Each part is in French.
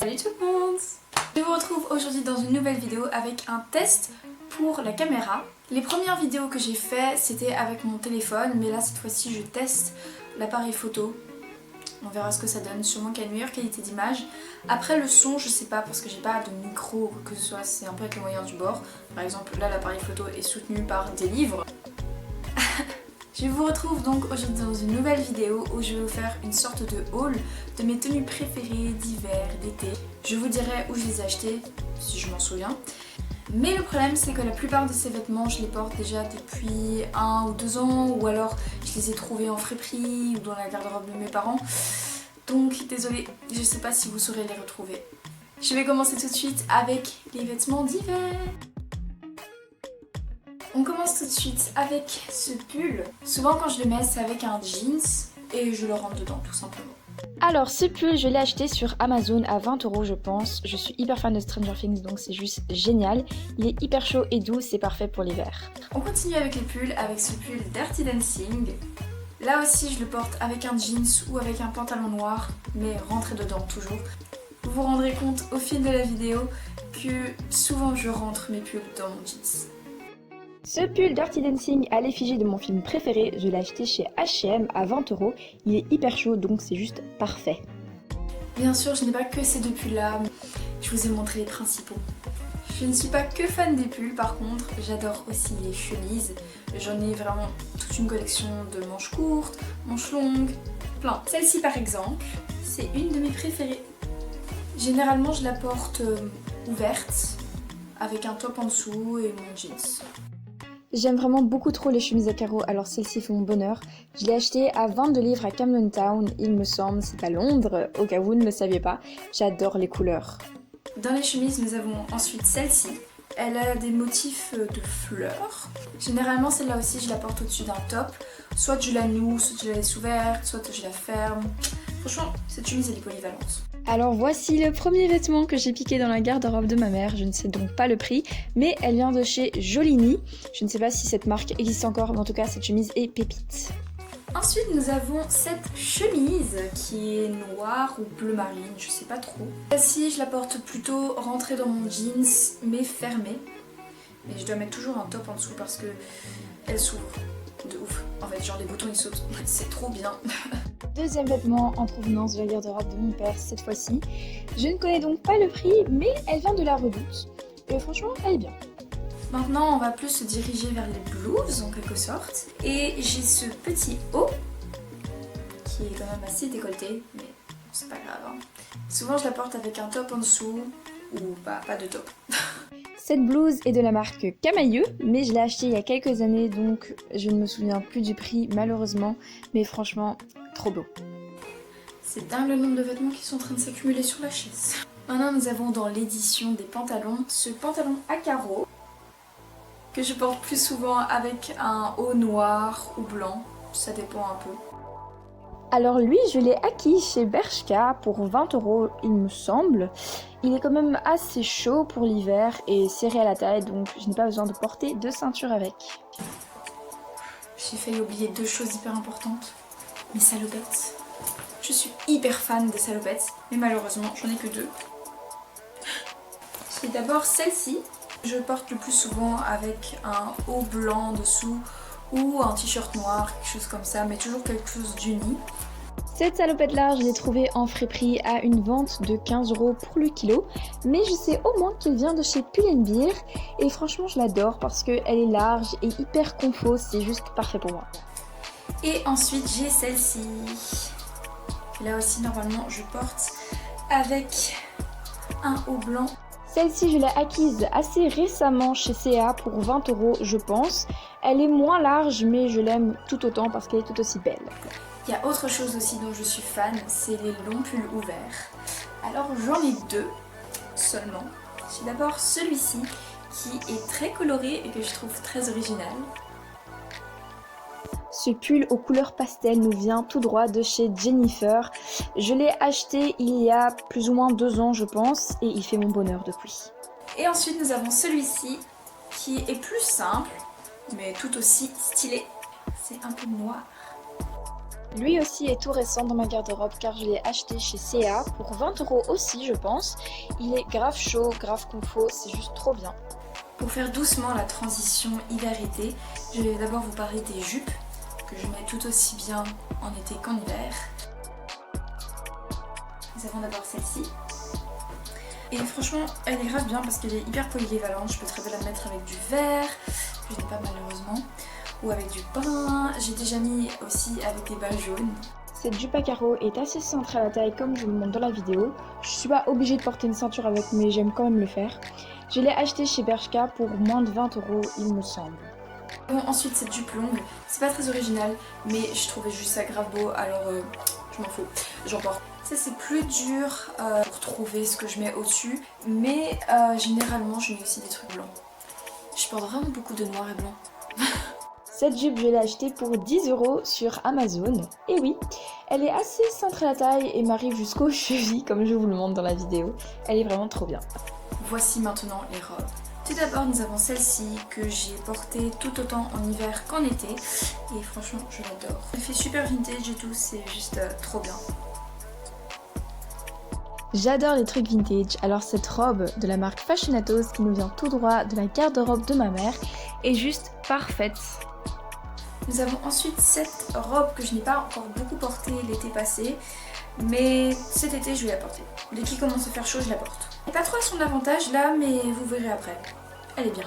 Salut tout le monde! Je vous retrouve aujourd'hui dans une nouvelle vidéo avec un test pour la caméra. Les premières vidéos que j'ai fait c'était avec mon téléphone, mais là cette fois-ci je teste l'appareil photo. On verra ce que ça donne, sûrement qu'il y a une meilleure qualité d'image. Après le son, je sais pas parce que j'ai pas de micro ou quoi que ce soit, c'est un peu avec les moyens du bord. Par exemple là l'appareil photo est soutenu par des livres. Je vous retrouve donc aujourd'hui dans une nouvelle vidéo où je vais vous faire une sorte de haul de mes tenues préférées d'hiver, d'été. Je vous dirai où je les ai achetées, si je m'en souviens. Mais le problème c'est que la plupart de ces vêtements je les porte déjà depuis 1 ou 2 ans, ou alors je les ai trouvés en friperie ou dans la garde-robe de mes parents. Donc désolée, je sais pas si vous saurez les retrouver. Je vais commencer tout de suite avec les vêtements d'hiver. On commence tout de suite avec ce pull. Souvent quand je le mets c'est avec un jeans et je le rentre dedans tout simplement. Alors ce pull je l'ai acheté sur Amazon à 20 € je pense. Je suis hyper fan de Stranger Things donc c'est juste génial. Il est hyper chaud et doux, c'est parfait pour l'hiver. On continue avec les pulls, avec ce pull Dirty Dancing. Là aussi je le porte avec un jeans ou avec un pantalon noir, mais rentré dedans toujours. Vous vous rendrez compte au fil de la vidéo que souvent je rentre mes pulls dans mon jeans. Ce pull Dirty Dancing à l'effigie de mon film préféré, je l'ai acheté chez H&M à 20 €. Il est hyper chaud donc c'est juste parfait. Bien sûr je n'ai pas que ces deux pulls là, je vous ai montré les principaux. Je ne suis pas que fan des pulls par contre, j'adore aussi les chemises. J'en ai vraiment toute une collection de manches courtes, manches longues, plein. Celle-ci par exemple, c'est une de mes préférées. Généralement je la porte ouverte, avec un top en dessous et mon jeans. J'aime vraiment beaucoup trop les chemises à carreaux, alors celle-ci fait mon bonheur. Je l'ai acheté à 22 livres à Camden Town, il me semble, c'est à Londres, au cas où vous ne le saviez pas. J'adore les couleurs. Dans les chemises, nous avons ensuite celle-ci. Elle a des motifs de fleurs. Généralement, celle-là aussi, je la porte au-dessus d'un top. Soit je la noue, soit je la laisse ouverte, soit je la ferme. Franchement, cette chemise, elle est polyvalente. Alors voici le premier vêtement que j'ai piqué dans la garde-robe de ma mère. Je ne sais donc pas le prix, mais elle vient de chez Jolini. Je ne sais pas si cette marque existe encore, mais en tout cas, cette chemise est pépite. Ensuite, nous avons cette chemise qui est noire ou bleu marine, je sais pas trop. Celle-ci, je la porte plutôt rentrée dans mon jeans, mais fermée. Mais je dois mettre toujours un top en dessous parce que elle s'ouvre de ouf. En fait, genre les boutons ils sautent, c'est trop bien. Deuxième vêtement en provenance de la garde-robe de mon père cette fois-ci. Je ne connais donc pas le prix, mais elle vient de la Redoute. Et franchement, elle est bien. Maintenant, on va plus se diriger vers les blouses en quelque sorte. Et j'ai ce petit haut qui est quand même assez décolleté, mais c'est pas grave. Hein. Souvent, je la porte avec un top en dessous ou pas de top. Cette blouse est de la marque Camailleux, mais je l'ai achetée il y a quelques années, donc je ne me souviens plus du prix malheureusement. Mais franchement, trop beau. C'est dingue le nombre de vêtements qui sont en train de s'accumuler sur la chaise. Maintenant, nous avons dans l'édition des pantalons ce pantalon à carreaux que je porte plus souvent avec un haut noir ou blanc, ça dépend un peu. Alors lui, je l'ai acquis chez Bershka pour 20 € il me semble. Il est quand même assez chaud pour l'hiver et serré à la taille, donc je n'ai pas besoin de porter de ceinture avec. J'ai failli oublier 2 choses hyper importantes. Mes salopettes. Je suis hyper fan des salopettes, mais malheureusement j'en ai que 2. J'ai d'abord celle-ci. Je porte le plus souvent avec un haut blanc en dessous ou un t-shirt noir, quelque chose comme ça, mais toujours quelque chose d'uni. Cette salopette là, je l'ai trouvée en friperie à une vente de 15 € pour le kilo, mais je sais au moins qu'elle vient de chez Pull&Bear et franchement je l'adore parce qu'elle est large et hyper confo, c'est juste parfait pour moi. Et ensuite j'ai celle-ci. Là aussi normalement je porte avec un haut blanc. Celle-ci je l'ai acquise assez récemment chez C&A pour 20 € je pense. Elle est moins large mais je l'aime tout autant parce qu'elle est tout aussi belle. Il y a autre chose aussi dont je suis fan, c'est les longs pulls ouverts. Alors j'en ai 2 seulement. J'ai d'abord celui-ci qui est très coloré et que je trouve très original. Ce pull aux couleurs pastel nous vient tout droit de chez Jennifer. Je l'ai acheté il y a plus ou moins 2 ans je pense et il fait mon bonheur depuis. Et ensuite nous avons celui-ci qui est plus simple mais tout aussi stylé. C'est un peu noir. Lui aussi est tout récent dans ma garde-robe car je l'ai acheté chez CA pour 20 € aussi je pense. Il est grave chaud, grave confo, c'est juste trop bien. Pour faire doucement la transition hiver-été, je vais d'abord vous parler des jupes que je mets tout aussi bien en été qu'en hiver. Nous avons d'abord celle-ci. Et franchement, elle est grave bien parce qu'elle est hyper polyvalente. Je peux très bien la mettre avec du vert, que je n'ai pas malheureusement, ou avec du brun. J'ai déjà mis aussi avec des bas jaunes. Cette jupe à carreaux est assez cintrée à la taille comme je vous le montre dans la vidéo. Je suis pas obligée de porter une ceinture avec mais j'aime quand même le faire. Je l'ai achetée chez Bershka pour moins de 20 € il me semble. Bon, ensuite cette jupe longue, c'est pas très original mais je trouvais juste ça grave beau alors je m'en fous, j'en porte. Ça c'est plus dur pour trouver ce que je mets au-dessus mais généralement je mets aussi des trucs blancs. Je porte vraiment beaucoup de noir et blanc. Cette jupe, je l'ai achetée pour 10 € sur Amazon. Et oui, elle est assez cintrée à la taille et m'arrive jusqu'aux chevilles, comme je vous le montre dans la vidéo. Elle est vraiment trop bien. Voici maintenant les robes. Tout d'abord, nous avons celle-ci que j'ai portée tout autant en hiver qu'en été. Et franchement, je l'adore. Elle fait super vintage et tout, c'est juste trop bien. J'adore les trucs vintage, alors cette robe de la marque Fashionatos qui nous vient tout droit de la garde-robe de ma mère est juste parfaite. Nous avons ensuite cette robe que je n'ai pas encore beaucoup portée l'été passé, mais cet été je vais la porter. Dès qu'il commence à faire chaud, je la porte. Elle n'est pas trop à son avantage là, mais vous verrez après. Elle est bien.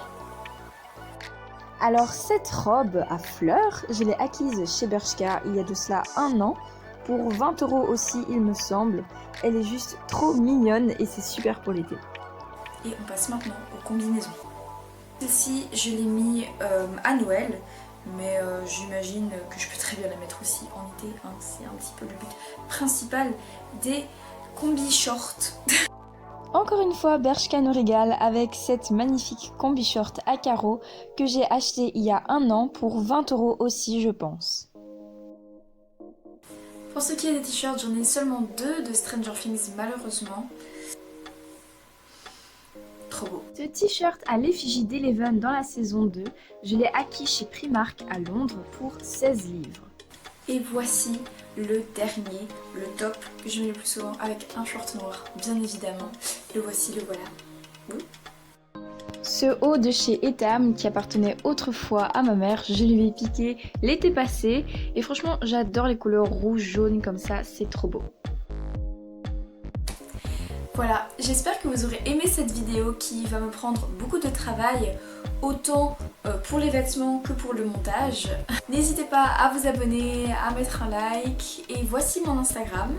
Alors cette robe à fleurs, je l'ai acquise chez Bershka il y a de cela 1 an, pour 20 € aussi il me semble. Elle est juste trop mignonne et c'est super pour l'été. Et on passe maintenant aux combinaisons. Celle-ci, je l'ai mis à Noël. Mais j'imagine que je peux très bien la mettre aussi en été, hein. C'est un petit peu le but principal des combi shorts. Encore une fois, Bershka nous régale avec cette magnifique combi short à carreaux que j'ai acheté il y a 1 an pour 20 € aussi je pense. Pour ce qui est des t-shirts, j'en ai seulement 2 de Stranger Things malheureusement. Trop beau. Ce t-shirt à l'effigie d'Eleven dans la saison 2, je l'ai acquis chez Primark à Londres pour 16 livres. Et voici le dernier, le top que je mets le plus souvent avec un short noir, bien évidemment. Le voici, le voilà. Oui. Ce haut de chez Etam qui appartenait autrefois à ma mère, je lui ai piqué l'été passé et franchement j'adore les couleurs rouge, jaune comme ça, c'est trop beau. Voilà, j'espère que vous aurez aimé cette vidéo qui va me prendre beaucoup de travail, autant pour les vêtements que pour le montage. N'hésitez pas à vous abonner, à mettre un like et voici mon Instagram.